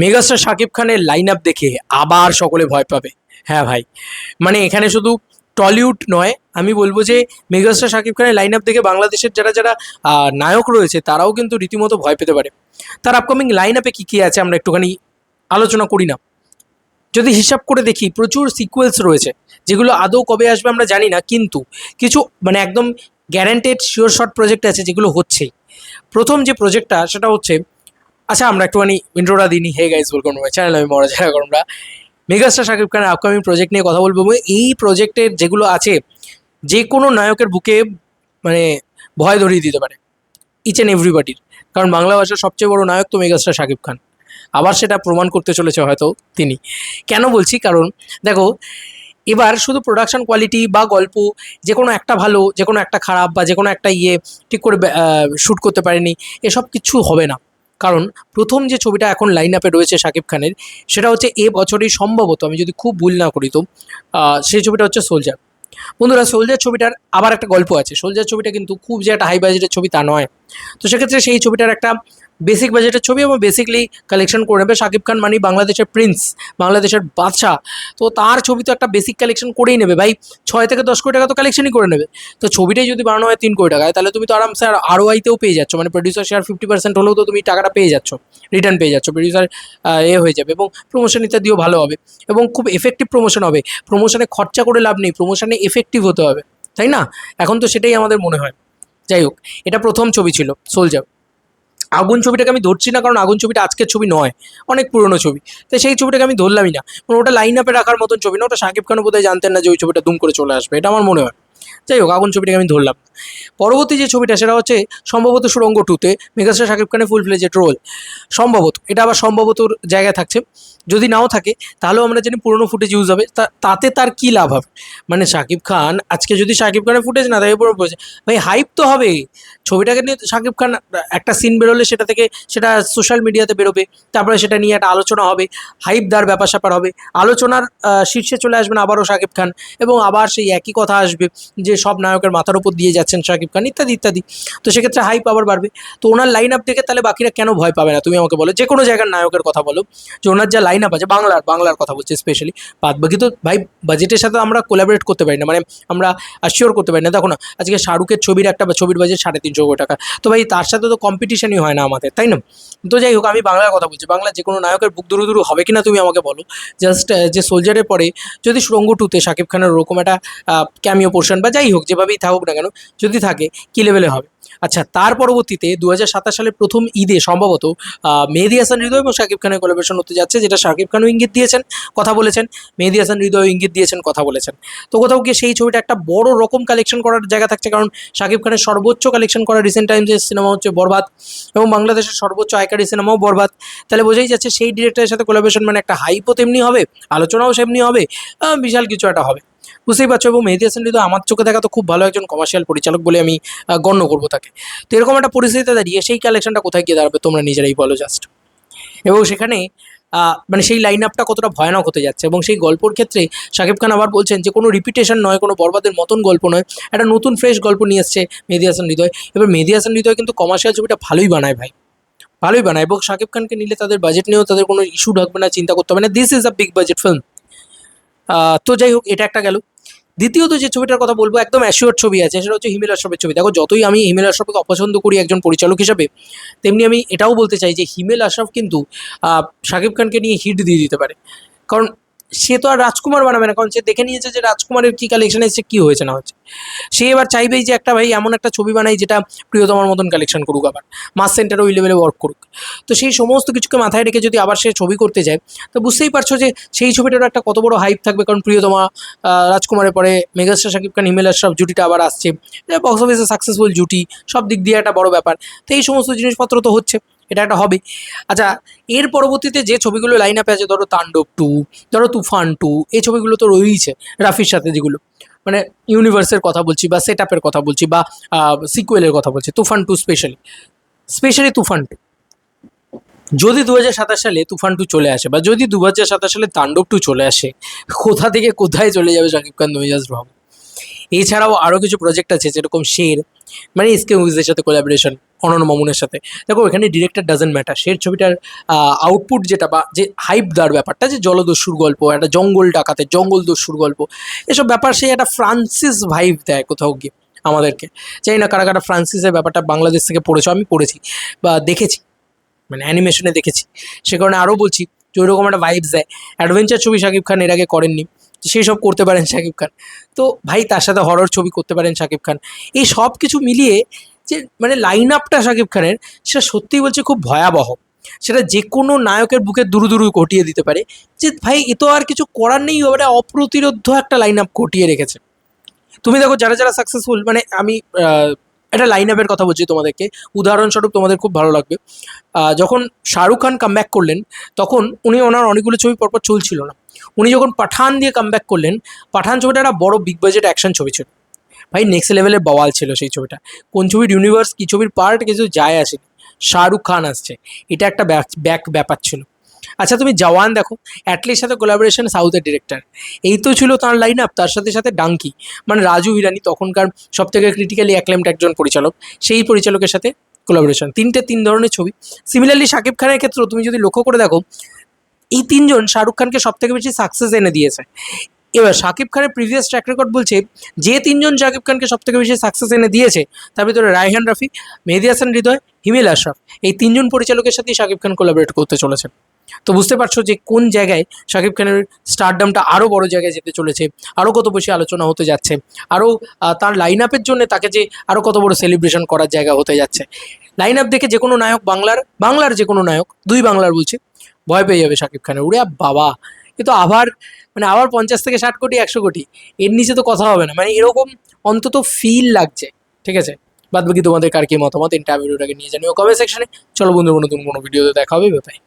Megastar Shakib খানের line up দেখে আবার সকলে ভয় পাবে। হ্যাঁ ভাই, মানে এখানে শুধু টলিউড নয়, আমি বলবো যে মেগাস্টার শাকিব খানের লাইন আপ দেখে বাংলাদেশের যারা যারা নায়ক রয়েছে তারাও কিন্তু রীতিমতো ভয় পেতে পারে। তার আপকামিং লাইন আপে কী কী আছে আমরা একটুখানি আলোচনা করি না? যদি হিসাব করে দেখি, প্রচুর সিকুয়েলস রয়েছে যেগুলো আদৌ কবে আসবে আমরা জানি না, কিন্তু কিছু মানে একদম গ্যারান্টেড শিওর শর্ট প্রজেক্ট আছে যেগুলো হচ্ছেই। প্রথম যে প্রজেক্টটা সেটা হচ্ছে, আচ্ছা আমরা একটুখানি ইন্ট্রোটা দিই। Hey guys, welcome to my channel, আমি মরাজারা আমরা মেগাস্টার শাকিব খানের আপকামিং প্রজেক্ট নিয়ে কথা বলবো। এবং এই প্রজেক্টের যেগুলো আছে, যে কোনো নায়কের বুকে মানে ভয় ধরিয়ে দিতে পারে ইচ অ্যান্ড এভরিবাডির। কারণ বাংলা ভাষার সবচেয়ে বড় নায়ক তো মেগাস্টার শাকিব খান। আবার সেটা প্রমাণ করতে চলেছে হয়তো তিনি। কেন বলছি? কারণ দেখো, এবার শুধু প্রোডাকশন কোয়ালিটি বা গল্প, যে কোনো একটা ভালো, যে কোনো একটা খারাপ, বা যে কোনো একটা ঠিক করে শ্যুট করতে পারেনি, এসব কিছু হবে না। কারণ প্রথম যে ছবিটা এখন লাইন আপে রয়েছে শাকিব খানের, সেটা হচ্ছে এ বছরই সম্ভবত, আমি যদি খুব ভুল না করি তো, সেই ছবিটা হচ্ছে সোলজার। বন্ধুরা, সোলজার ছবিটার আবার একটা গল্প আছে। সোলজার ছবিটা কিন্তু খুব যে একটা হাই বাজেটের ছবি তা নয়। তো সেক্ষেত্রে সেই ছবিটার একটা বেসিক বাজেটের ছবি, এবং বেসিকলি কালেকশন করে নেবে শাকিব খান, মানে বাংলাদেশের প্রিন্স, বাংলাদেশের বাদশাহ। তো তার ছবি তো একটা বেসিক কালেকশন করেই নেবে ভাই, 6 থেকে 10 কোটি টাকা তো কালেকশনই করে নেবে। তো ছবিটাই যদি বানানো হয় 3 কোটি টাকায়, তাহলে তুমি তো আরামসে আরওআইতেও পেয়ে যাচ্ছ, মানে প্রডিউসার শেয়ার 50% হলেও তো তুমি টাকাটা পেয়ে যাচ্ছ, রিটার্ন পেয়ে যাচ্ছ। প্রডিউসার হয়ে যাবে, এবং প্রমোশন ইত্যাদিও ভালো হবে, এবং খুব এফেক্টিভ প্রমোশন হবে। প্রমোশনে খরচা করে লাভ নেই, প্রমোশনে এফেক্টিভ হতে হবে, তাই না? এখন তো সেটাই আমাদের মনে হয়। যাই হোক, এটা প্রথম ছবি ছিল সোলজার। আগুন ছবিটাকে আমি ধরছি না, কারণ আগুন ছবিটা আজকের ছবি নয়, অনেক পুরনো ছবি। তো সেই ছবিটাকে আমি ধরলামই না, কারণ ওটা লাইন আপে রাখার মতন ছবি না। ওটা শাকিব খানও বোধহয় জানতেন না যে ওই ছবিটা দুম করে চলে আসবে, এটা আমার মনে হয়। যাই হোক, আগুন ছবিটাকে আমি ধরলাম। পরবর্তী যে ছবিটা সেটা হচ্ছে সম্ভবত সুড়ঙ্গ 2-তে মেগাস্টার শাকিব খানের ফুল ফ্লেজেড রোল। সম্ভবত, এটা আবার সম্ভবতর জায়গায় থাকছে। যদি নাও থাকে তাহলেও আমরা জানি পুরনো ফুটেজ ইউজ হবে, তাতে তার কী লাভ হবে? মানে শাকিব খান আজকে যদি শাকিব খানের ফুটেজ না থাকে, পুরো ভাই হাইপ তো হবে। ছবিটাকে নিয়ে শাকিব খান একটা সিন বেরোলে সেটা থেকে সেটা সোশ্যাল মিডিয়াতে বেরোবে, তারপরে সেটা নিয়ে একটা আলোচনা হবে, হাইপ দেওয়ার ব্যাপার স্যাপার হবে, আলোচনার শীর্ষে চলে আসবেন আবারও শাকিব খান, এবং আবার সেই একই কথা আসবে যে সব নায়কের মাথার উপর দিয়ে যাচ্ছেন শাকিব খান, ইত্যাদি ইত্যাদি। তো সেক্ষেত্রে হাইপ আবার বাড়বে। তো ওনার লাইন আপ দেখে তাহলে বাকিরা কেন ভয় পাবে না? তুমি আমাকে বলো, যে কোনো জায়গার নায়কের কথা বলো, যে ওনার যা লাইন আপ আছে, বাংলার কথা বলছি স্পেশালি। বাদ বাকি তো ভাই বাজেটের সাথে আমরা কোলাবরেট করতে পারি না, মানে আমরা শিওর করতে পারি না। দেখো না, আজকে শাহরুখের ছবির বাজেট 350 কোটি টাকা। তো ভাই তার সাথে তো কম্পিটিশনই হয় না আমাদের, তাই না? তো যাই হোক, আমি বাংলার কথা বলছি। বাংলার যে কোনো নায়কের বুক দুরু হবে কিনা তুমি আমাকে বলো। জাস্ট যে সোলজারের পরে যদি সুড়ঙ্গ 2-তে শাকিব খানের ওরকম একটা ক্যামিও পোর্শন বা যাই হোক, যেভাবেই থাকুক না কেন, যদি থাকে, কী লেভেলে হবে? আচ্ছা, তার পরবর্তীতে 2027 সালের প্রথম ঈদে সম্ভবত মেহেদী হাসান হৃদয় এবং শাকিব খানের কোলাবোরেশন হতে যাচ্ছে, যেটা শাকিব খানও ইঙ্গিত দিয়েছেন, কথা বলেছেন। মেহেদী হাসান হৃদয় ইঙ্গিত দিয়েছেন, কথা বলেছেন। তো কোথাও গিয়ে সেই ছবিটা একটা বড় রকম কালেকশন করার জায়গা থাকছে, কারণ শাকিব খানের সর্বোচ্চ কালেকশন করা রিসেন্ট টাইমসের সিনেমা হচ্ছে বরবাদ, এবং বাংলাদেশের সর্বোচ্চ আয়কারী সিনেমাও বরবাদ। তাহলে বোঝাই যাচ্ছে সেই ডিরেক্টরের সাথে কোলাবোরেশন মানে একটা হাইপও তেমনি হবে, আলোচনাও সেমনি হবে, বিশাল কিছু একটা হবে। বুঝতেই পারছো। এবং মেহেদী হাসান হৃদয় আমার চোখে দেখা তো খুব ভালো একজন কমার্শিয়াল পরিচালক বলে আমি গণ্য করবো তাকে। তো এরকম একটা পরিস্থিতিতে দাঁড়িয়ে সেই কালেকশনটা কোথায় গিয়ে দাঁড়াবে তোমরা নিজেরাই বলো জাস্ট। এবং সেখানে মানে সেই লাইন আপটা কতটা ভয়ানক হতে যাচ্ছে। এবং সেই গল্পর ক্ষেত্রে শাকিব খান আবার বলছেন যে কোনো রিপিটেশন নয়, কোনো বরবাদের মতন গল্প নয়, একটা নতুন ফ্রেশ গল্প নিয়ে এসছে মেহেদী হাসান হৃদয়। এবার মেহেদী হাসান হৃদয় কিন্তু কমার্শিয়াল ছবিটা ভালোই বানায় ভাই, ভালোই বানায়। এবং শাকিব খানকে নিলে তাদের বাজেট নিয়েও তাদের কোনো ইস্যু থাকবে না, চিন্তা করতে হবে না। This is a big budget film. তো যাই হোক, এটা একটা গেল। দ্বিতীয়ত যে ছবিটার কথা বলবো, একদম অ্যাসিওর ছবি আছে, সেটা হচ্ছে হিমেল আশরাফের ছবি। দেখো, যতই আমি হিমেল আশরাফকে অপছন্দ করি একজন পরিচালক হিসাবে, তেমনি আমি এটাও বলতে চাই যে হিমেল আশরাফ কিন্তু শাকিব খানকে নিয়ে হিট দিয়ে দিতে পারে। কারণ সে তো আর রাজকুমার বানাবে না, কারণ সে দেখে নিয়েছে যে রাজকুমারের কী কালেকশন এসেছে, কী হয়েছে না হচ্ছে। সে এবার চাইবেই যে একটা ভাই এমন একটা ছবি বানাই যেটা প্রিয়তমার মতন কালেকশন করুক, আবার মাস সেন্টারও ওই লেভেলে ওয়ার্ক করুক। তো সেই সমস্ত কিছুকে মাথায় রেখে যদি আবার সে ছবি করতে যায়, তো বুঝতেই পারছো যে সেই ছবিটারও একটা কত বড় হাইপ থাকবে। কারণ প্রিয়তমা, রাজকুমারের পরে মেগাস্টার শাকিব খান হিমেল আশরাফ জুটিটা আবার আসছে, বক্স অফিসে সাকসেসফুল জুটি, সব দিক দিয়ে একটা বড় ব্যাপার। তো এই সমস্ত জিনিসপত্র তো হচ্ছে, এটা একটা হবে। আচ্ছা, এর পরবর্তীতে যে ছবিগুলো লাইন আপে আছে, ধরো তাণ্ডব 2, ধরো তুফান 2, এই ছবিগুলো তো রয়েইছে রাফির সাথে, যেগুলো মানে ইউনিভার্সের কথা বলছি, বা সেট আপের কথা বলছি, বা সিকুয়েলের কথা বলছি। তুফান 2 স্পেশালি তুফান 2, যদি 2027 সালে তুফান 2 চলে আসে, বা যদি 2027 সালে তাণ্ডব 2 চলে আসে, কোথা থেকে কোথায় চলে যাবে শাকিব খান, তুমি জাস্ট ভাবো। এছাড়াও আরও কিছু প্রজেক্ট আছে যেরকম শের, মানে এসকে মুভিজের সাথে কোলাবোরেশন, অনন্য মামুনের সাথে। দেখো এখানে ডিরেক্টর ডাজেন্ট ম্যাটার, শের ছবিটার আউটপুট যেটা বা যে হাইপ দেওয়ার ব্যাপারটা, যে জলদস্যুর গল্প, একটা জঙ্গল ডাকাতে জঙ্গল দস্যুর গল্প, এসব ব্যাপার সেই একটা ফ্রান্সিস ভাইব দেয় কোথাও গিয়ে আমাদেরকে। জানি না কারা কারা ফ্রান্সিসের ব্যাপারটা বাংলাদেশ থেকে পড়েছো, আমি পড়েছি বা দেখেছি, মানে অ্যানিমেশনে দেখেছি। সে কারণে আরও বলছি যে ওইরকম একটা ভাইবস দেয়। অ্যাডভেঞ্চার ছবি শাকিব খান এর আগে করেননি, তো সেই সব করতে পারেন শাকিব খান। তো ভাই তার সাথে হরর ছবি করতে পারেন শাকিব খান। এই সব কিছু মিলিয়ে যে মানে লাইন আপটা শাকিব খানের, সেটা সত্যিই বলছি খুব ভয়াবহ। সেটা যে কোনো নায়কের বুকে দুরু দুরু ঘটিয়ে দিতে পারে, যে ভাই এ তো আর কিছু করার নেই, ওটা অপ্রতিরোধ্য একটা লাইন আপ ঘটিয়ে রেখেছে। তুমি দেখো যারা যারা সাকসেসফুল, মানে আমি একটা লাইন আপের কথা বলছি তোমাদেরকে, উদাহরণস্বরূপ তোমাদের খুব ভালো লাগবে। যখন শাহরুখ খান কামব্যাক করলেন, তখন ওনার অনেকগুলো ছবি পরপর চলছিল না। উনি যখন পাঠান দিয়ে কামব্যাক করলেন, পাঠান ছবিটা একটা বড় বিগ বাজেট অ্যাকশন ছবি ছিল ভাই, নেক্সট লেভেলের বওয়াল ছিল সেই ছবিটা। কোন ছবির ইউনিভার্স কী ছবির পার্ট কিছু যায় আসেনি, শাহরুখ খান আসছে, এটা একটা ব্যাক ব্যাপার ছিল। আচ্ছা তুমি জওয়ান দেখো, অ্যাটলির সাথে কোলাবোরেশন সাউথের ডিরেক্টর, এই তো ছিল তার লাইন আপ। তার সাথে সাথে ডাঙ্কি, মানে রাজু হিরানি, তখনকার সব থেকে ক্রিটিক্যালি অ্যাক্লেমড একজন পরিচালক, সেই পরিচালকের সাথে কোলাবোরেশন, তিন ধরনের ছবি। সিমিলারলি শাকিব খানের ক্ষেত্রেও তুমি যদি লক্ষ্য করে দেখো, এই তিনজন শাহরুখ খানকে সব থেকে বেশি সাকসেস এনে দিয়েছে। এবার শাকিব খানের প্রিভিয়াস ট্র্যাক রেকর্ড বলছে যে তিনজন শাকিব খানকে সব থেকে বেশি সাকসেস এনে দিয়েছে, তার ভিতরে রায়হান রাফি, মেহেদী হাসান হৃদয়, হিমেল আশরাফ, এই তিনজন পরিচালকের সাথেই শাকিব খান কোলাবরেট করতে চলেছেন। তো বুঝতে পারছো যে কোন জায়গায় শাকিব খানের স্টারডামটা আরও বড় জায়গায় যেতে চলেছে, আরও কত বেশি আলোচনা হতে যাচ্ছে, আরও তার লাইন আপের জন্য তাকে যে আরও কত বড় সেলিব্রেশন করার জায়গা হতে যাচ্ছে। লাইন আপ দেখে যে কোনো নায়ক, বাংলার যে কোনো নায়ক, দুই বাংলার বলছে, ভয় পেয়ে যাবে শাকিব খানের। উড়ে বাবা, এ তো আবার মানে আবার 50 থেকে 60 কোটি 100 কোটি, এর নিচে তো কথা হবে না, মানে এরকম অন্তত ফিল লাগছে। ঠিক আছে, বাদ বাকি তোমাদের কার কি মতামত ইন্টারভিউটাকে নিয়ে জানিও কমেন্ট সেকশনে। চলো বন্ধুরা, নতুন কোনো ভিডিওতে দেখা হবে, বাই।